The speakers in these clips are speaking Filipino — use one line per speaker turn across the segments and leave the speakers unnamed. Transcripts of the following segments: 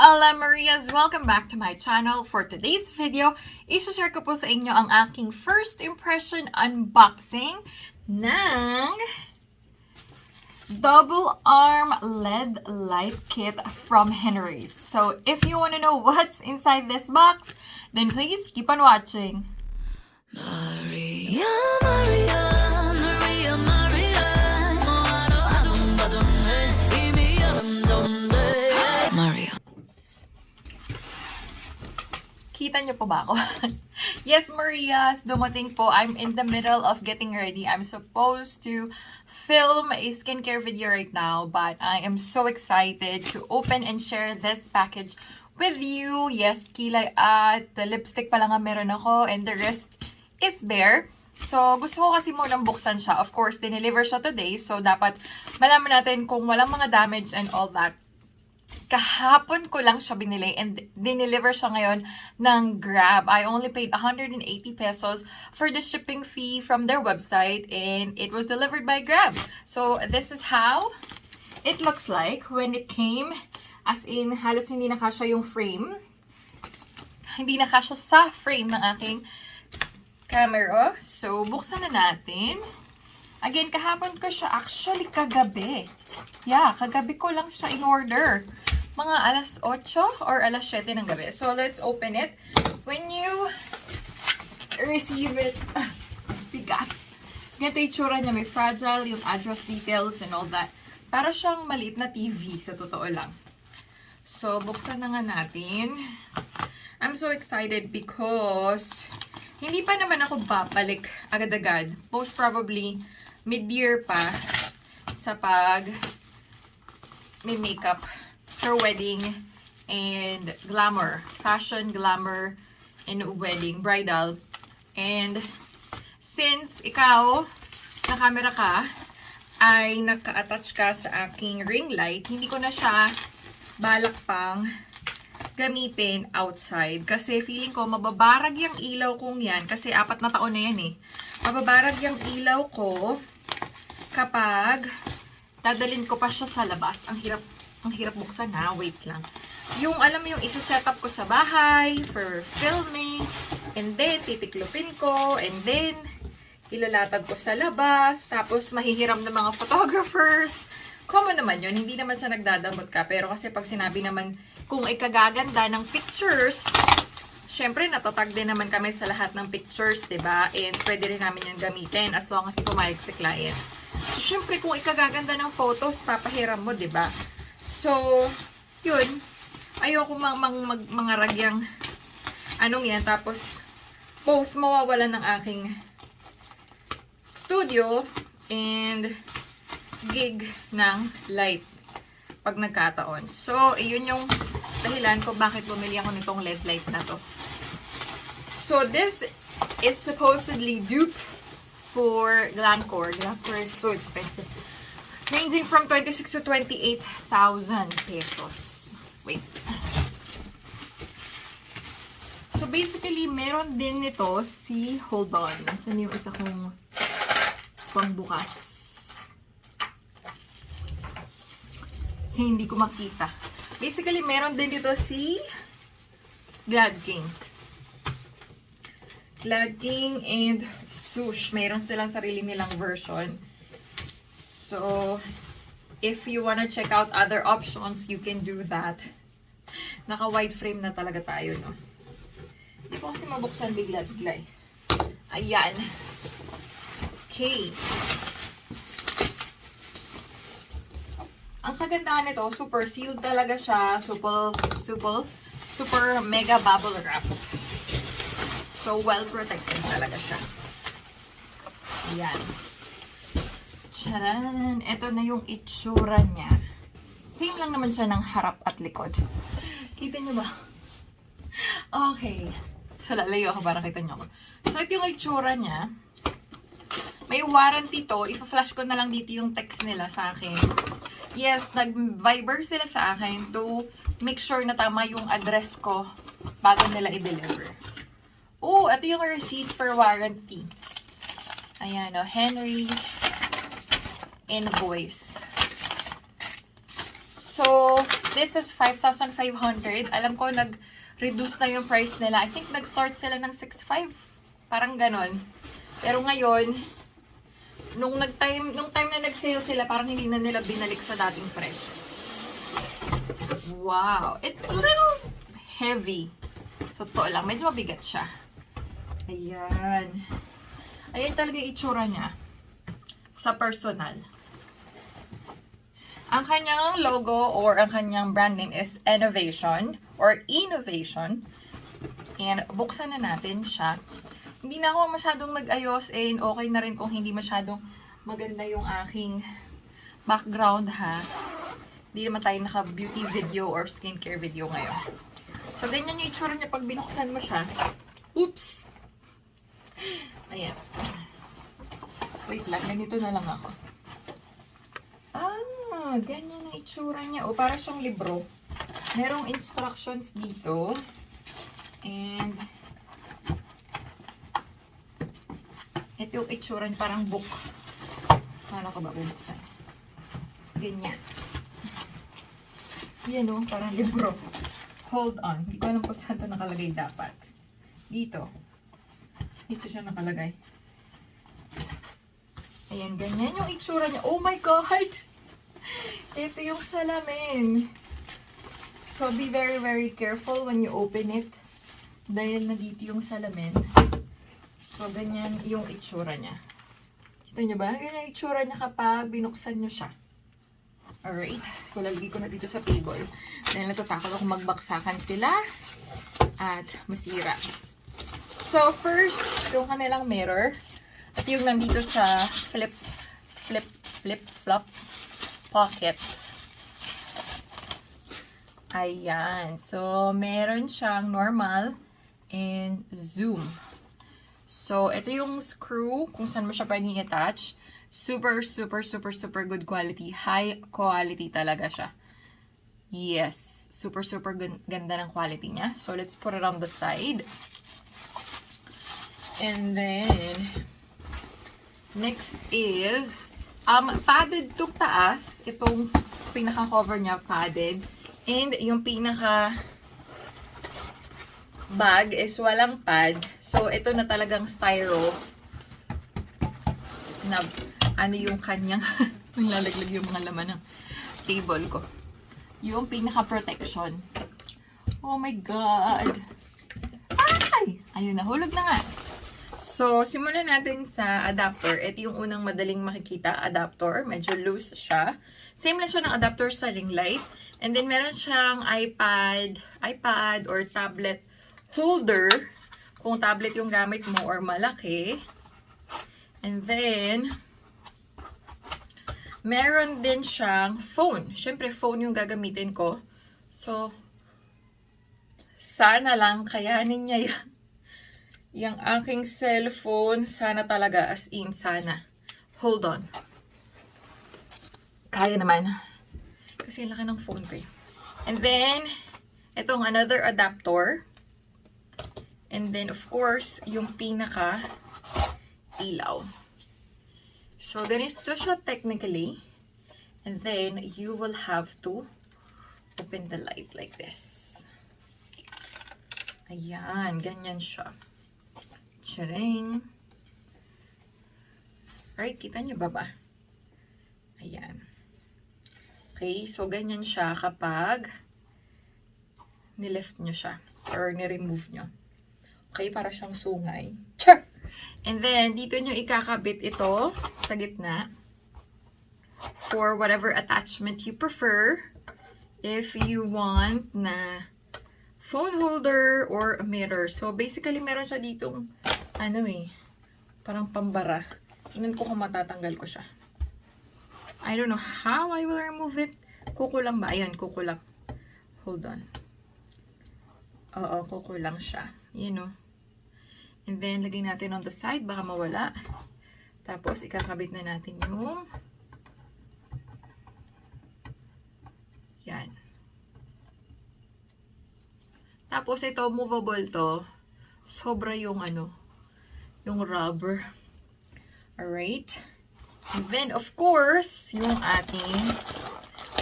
Hola Marias! Welcome back to my channel. For today's video, i-share ko po sa inyo ang aking first impression unboxing ng double arm LED light kit from Henry's. So if you want to know what's inside this box, then please keep on watching. Maria, Maria, Maria, Maria, Maria. Kita niyo po ba ako? Yes, Marias, dumating po. I'm in the middle of getting ready. I'm supposed to film a skincare video right now, but I am so excited to open and share this package with you. Yes, kilay at lipstick pa lang ang meron ako, and the rest is bare. So, gusto ko kasi munang buksan siya. Of course, dineliver siya today, so dapat malaman natin kung walang mga damage and all that. Kahapon ko lang siya binili and dineliver siya ngayon ng Grab. I only paid 180 pesos for the shipping fee from their website and it was delivered by Grab. So this is how it looks like when it came. As in, halos hindi nakasya yung frame. Hindi nakasya sa frame ng aking camera. So buksan na natin. Again, kahapon ko siya actually kagabi. Yeah, kagabi ko lang siya in order. Mga alas 8 or alas 7 ng gabi. So, let's open it. When you receive it, bigat. Ganito yung tsura niya. May fragile, yung address details and all that. Para siyang maliit na TV, sa totoo lang. So, buksan na nga natin. I'm so excited because hindi pa naman ako babalik agad-agad. Most probably, mid-year pa sa pag may makeup for wedding and glamour. Fashion, glamour, and wedding. Bridal. And since ikaw, na camera ka, ay naka-attach ka sa aking ring light, hindi ko na siya balak pang gamitin outside. Kasi feeling ko, mababarag yung ilaw kong yan. Kasi 4 na taon na yan eh. Mababarag yung ilaw ko kapag dadalhin ko pa siya sa labas. Ang hirap buksan ha. Wait lang. Yung, alam mo yung isa-set up ko sa bahay for filming. And then, titiklopin ko. And then, ilalatag ko sa labas. Tapos, mahihiram ng mga photographers. Common naman yun. Hindi naman sa nagdadamot ka. Pero kasi pag sinabi naman, kung ikagaganda ng pictures, syempre, natatag din naman kami sa lahat ng pictures, diba? And pwede rin namin yung gamitin as long as pumayag si client. So, syempre, kung ikagaganda ng photos, papahiram mo, diba? So, yun. Ayoko mga ragyang anong yan. Tapos, both mawawalan ng aking studio and gig ng light pag nagkataon. So, yun yung dahilan kung bakit bumili ako nitong LED light na to. So, this is supposedly dupe for Glamcor. Glamcor is so expensive. Ranging from 26 to 28,000 pesos. Wait. So, basically, meron din nito si, hold on, nasan yung isa kong pangbukas? Hindi ko makita. Basically, meron din dito si Glad King. Glad King and Swoosh. Meron silang sarili nilang version. So, if you wanna check out other options, you can do that. Naka-wide frame na talaga tayo, no? Hindi ko kasi mabuksan bigla-bigla eh. Ayan. Okay. Ang kagandahan nito, super sealed talaga siya. Super mega bubble wrap. So, well protected talaga siya. Ayan. Charan! Ito na yung itsura niya. Same lang naman siya ng harap at likod. Kita niyo ba? Okay. So, lalayo ako para kita niyo ako. So, ito yung itsura niya. May warranty to. Ipa-flash ko na lang dito yung text nila sa akin. Yes, nag-Viber sila sa akin to make sure na tama yung address ko bago nila i-deliver. Oh, ito yung receipt for warranty. Ayan o, Henry's invoice. So, This is 5,500. Alam ko, nag-reduce na yung price nila. I think nag-start sila ng 6,500. Parang ganon. Pero ngayon, nung time na nag-sale sila, parang hindi na nila binalik sa dating price. Wow! It's a little heavy. Totoo lang. Medyo mabigat siya. Ayan. Ayan talaga yung itsura niya. Sa personal. Ang kanyang logo or ang kanyang brand name is Enovation or Enovation. And buksan na natin siya. Hindi na ako masyadong nag-ayos and okay na rin kung hindi masyadong maganda yung aking background ha. Hindi naman tayo naka-beauty video or skincare video ngayon. So, ganyan yung itsura niya pag binuksan mo siya. Oops! Ayan. Wait lang, ganito na lang ako. Ganyan ang itsura niya. O, para siyang libro. Merong instructions dito. And ito yung itsura niya, parang book. Paano ko ba bubuksan? Ganyan. Yan o, parang libro. Hold on. Hindi ko alam kung saan ito nakalagay dapat. Dito. Dito siya nakalagay. Ayan, ganyan yung itsura niya. Oh my God! Ito yung salamin. So, be very, very careful when you open it. Dahil nandito yung salamin. So, ganyan yung itsura niya. Kita niyo ba? Ganyan yung itsura niya kapag binuksan niyo siya. Alright. So, lalagay ko na dito sa table. Dahil natatakot ako magbaksakan sila. At masira. So, first, yung kanilang mirror. At yung nandito sa flip-flop pocket. Ayan. So, meron siyang normal and zoom. So, ito yung screw kung saan mo siya pwedeng i-attach. Super, super, super, super good quality. High quality talaga siya. Yes. Super, super ganda ng quality niya. So, let's put it on the side. And then, next is, padded to taas. Itong pinaka-cover niya, padded. And yung pinaka-bag is walang pad. So, ito na talagang styro. Na, ano yung kanyang, lalaglag yung mga laman ng table ko. Yung pinaka-protection. Oh my God! Ay! Ayun, nahulog na nga. So, simulan natin sa adapter. Ito yung unang madaling makikita, adapter. Medyo loose siya. Same lang siya ng adapter sa ring light. And then, meron siyang iPad or tablet holder. Kung tablet yung gamit mo or malaki. And then, meron din siyang phone. Siyempre, phone yung gagamitin ko. So, sana lang kayanin niya yan. Yung aking cellphone, sana talaga, as in, sana. Hold on. Kaya naman. Kasi laki ng phone ko. And then, itong another adapter. And then, of course, yung pinaka-ilaw. So, ganito siya technically. And then, you will have to open the light like this. Ayan, ganyan siya. Charing. Right, kita nyo ba? Ayan. Okay, so ganyan siya kapag nilift nyo siya or ni-remove nyo. Okay, para siyang sungay. Char! And then, dito nyo ikakabit ito sa gitna for whatever attachment you prefer. If you want na phone holder or a mirror. So, basically, meron siya ditong, parang pambara. Tingnan ko kung matatanggal ko siya. I don't know how I will remove it. Kukulang ba? Ayan, kukulang. Hold on. Oo, kukulang siya. You know. And then, lagay natin on the side. Baka mawala. Tapos, ikakabit na natin yung yan. Tapos, ito, movable to. Sobra yung yung rubber. Alright. And then, of course, yung ating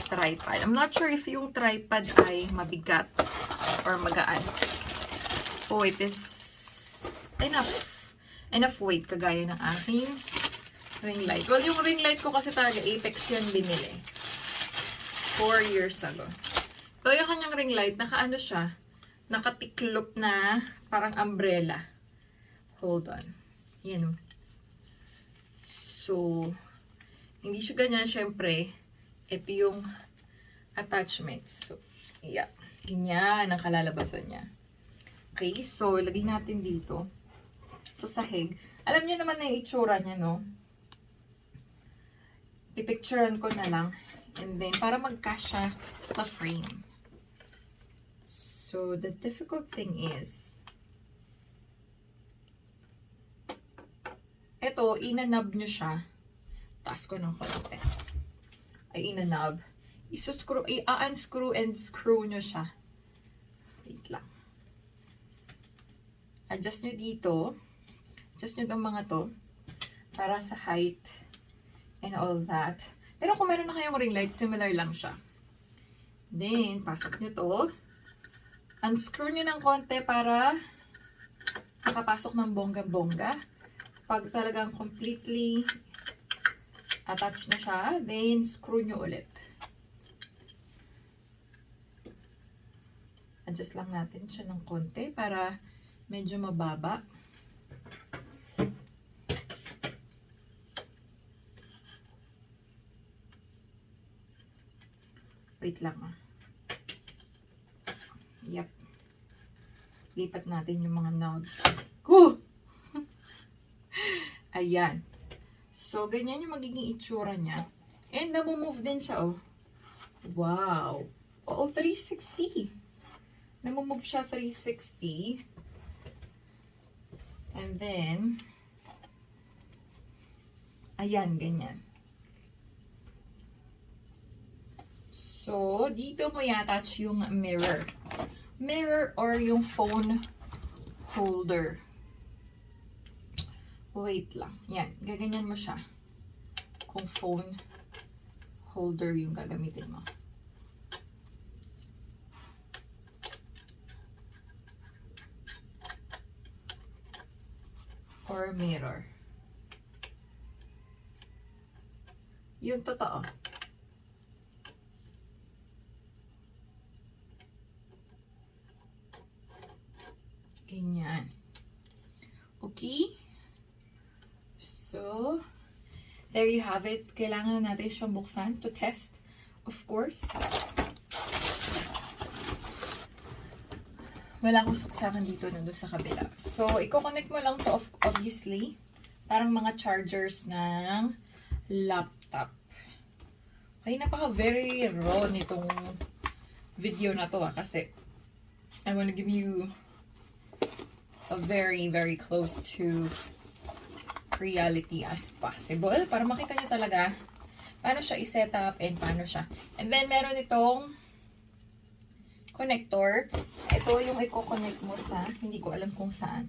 tripod. I'm not sure if yung tripod ay mabigat or magaan. Oh, it is enough weight kagaya ng aking ring light. Well, yung ring light ko kasi talaga Apex yan binili 4 years ago. So, yung kanyang ring light, nakaano siya, nakatiklop na parang umbrella. Hold on. Yan o. So, hindi siya ganyan, syempre. Ito yung attachment. So, yeah. Ganyan ang kalalabasan niya. Okay, so, lagay natin dito sa sahig. Alam niyo naman na yung itsura niya, no? Pipicturean ko na lang. And then, para magkasya sa frame. So, the difficult thing is, ito, inanab nyo siya. Taas ko ng konti. Ay, inanab. I-unscrew and screw nyo siya. Wait lang. Adjust nyo dito. Adjust nyo itong mga to. Para sa height and all that. Pero kung meron na kayong ring light, similar lang siya. Then, pasok nyo to. Unscrew nyo ng konti para nakapasok ng bongga-bongga. Pag talagang completely attached na siya, then screw nyo ulit. Adjust lang natin siya ng konti para medyo mababa. Wait lang ah. Yep. Lipat natin yung mga knobs. Ayan. So, ganyan yung magiging itsura niya. And, namumove din siya, oh. Wow. Oo, 360. Namumove siya 360. And then, ayan, ganyan. So, dito mo i-attach yung mirror. Mirror or yung phone holder. Wait lang. Yan. Gaganyan mo siya. Kung phone holder yung gagamitin mo. Or mirror. Yung totoo. Ganyan. Okay? So, there you have it. Kailangan na natin siyang buksan to test, of course. Wala akong saksakan dito nandun sa kabila. So, i-connect mo lang to, obviously. Parang mga chargers ng laptop. Okay, napaka-very raw nitong video na to kasi I wanna give you a very, very close to reality as possible. Para makita nyo talaga paano siya i-set up and paano siya. And then, meron itong connector. Ito yung i-connect mo sa, hindi ko alam kung saan.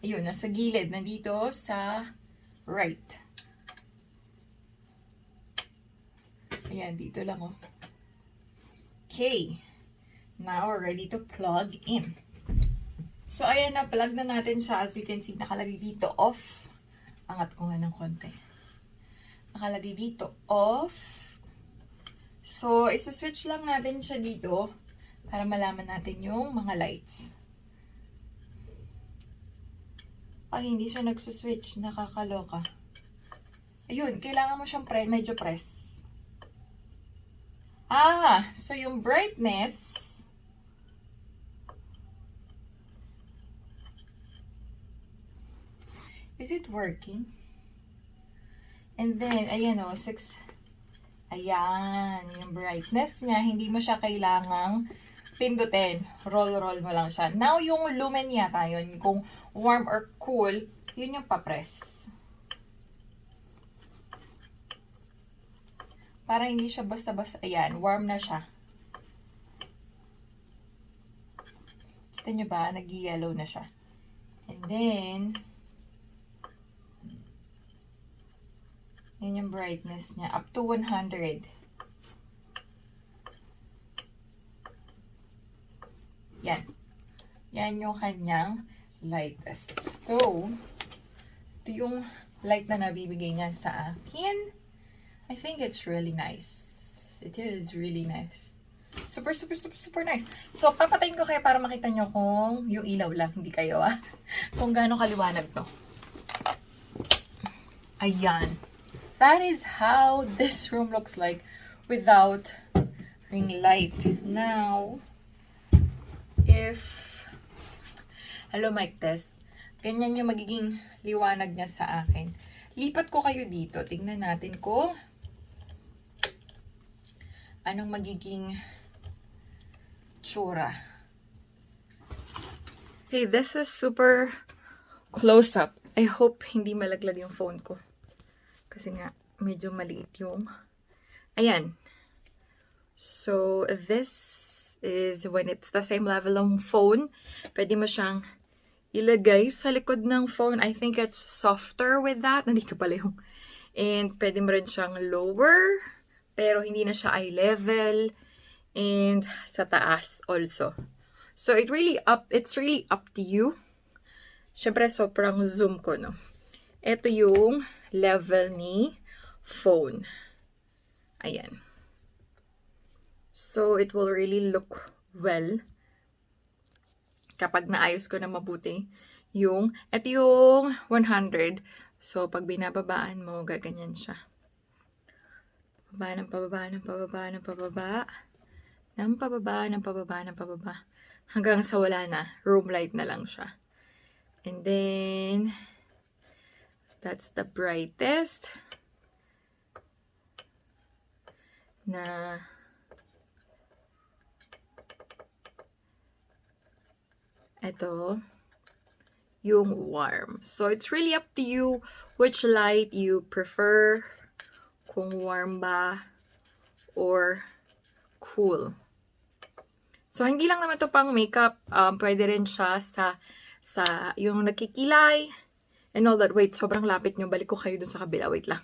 Ayun, nasa gilid. Nandito sa right. Ayan, dito lang oh. Okay. Now, we're ready to plug in. So, ayan na, plug na natin siya. As you can see, nakalagay dito, off. Angat ko nga ng konti. Nakalagay dito, off. So, isuswitch lang natin siya dito para malaman natin yung mga lights. Ay, hindi siya nagsuswitch. Nakakaloka. Ayun, kailangan mo siyang medyo press. Ah, so yung brightness, is it working? And then, ayan o, 6. Ayan, yung brightness niya, hindi mo siya kailangang pindutin. Roll mo lang siya. Now, yung lumen yata yun, kung warm or cool, yun yung papress. Para hindi siya basta-basta, ayan, warm na siya. Kita nyo ba? Nag-yellow na siya. And then, yan yung brightness niya. Up to 100. Yan. Yan yung kanyang light test. So, ito yung light na nabibigay niya sa akin. I think it's really nice. It is really nice. Super, super, super, super nice. So, papatayin ko kayo para makita nyo kung yung ilaw lang, hindi kayo kung gaano kaliwanag to. Ayan. That is how this room looks like without ring light. Now, if hello mic test, ganyan yung magiging liwanag niya sa akin. Lipat ko kayo dito. Tingnan natin kung anong magiging tsura. Okay, this is super close up. I hope hindi malaglag yung phone ko. Kasi nga, medyo maliit yung... Ayan. So, this is when it's the same level ng phone. Pwede mo siyang ilagay sa likod ng phone. I think it's softer with that. Nandito pala yung... And pwede mo rin siyang lower, pero hindi na siya eye level. And sa taas also. So, it's really up to you. Siyempre, sobrang zoom ko, no? Ito yung level ni phone. Ayan. So, it will really look well kapag naayos ko na mabuti yung, ito yung 100. So, pag binababaan mo, gaganyan siya. Pababa ng pababa, ng pababa, ng pababa, ng pababa, ng pababa, ng pababa. Hanggang sa wala na. Room light na lang siya. And then, that's the brightest na ito yung warm. So, it's really up to you which light you prefer. Kung warm ba or cool. So, hindi lang naman ito pang makeup. Pwede rin siya sa yung nakikilay and all that. Wait, sobrang lapit nyo. Balik ko kayo dun sa kabila. Wait lang.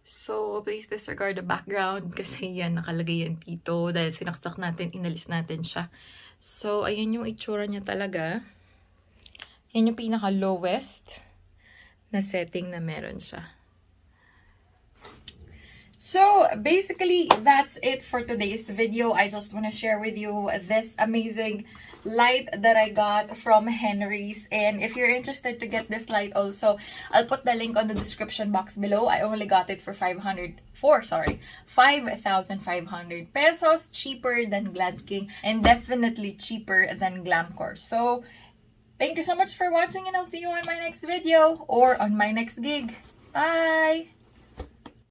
So, please disregard the background kasi yan, nakalagay yan dito. Dahil sinaksak natin, inalis natin siya. So, ayan yung itsura niya talaga. Yan yung pinaka-lowest na setting na meron siya. So, basically, that's it for today's video. I just want to share with you this amazing light that I got from Henry's. And if you're interested to get this light also, I'll put the link on the description box below. I only got it for 5,500 pesos, cheaper than Glad King, and definitely cheaper than Glamcor. So, thank you so much for watching, and I'll see you on my next video or on my next gig. Bye!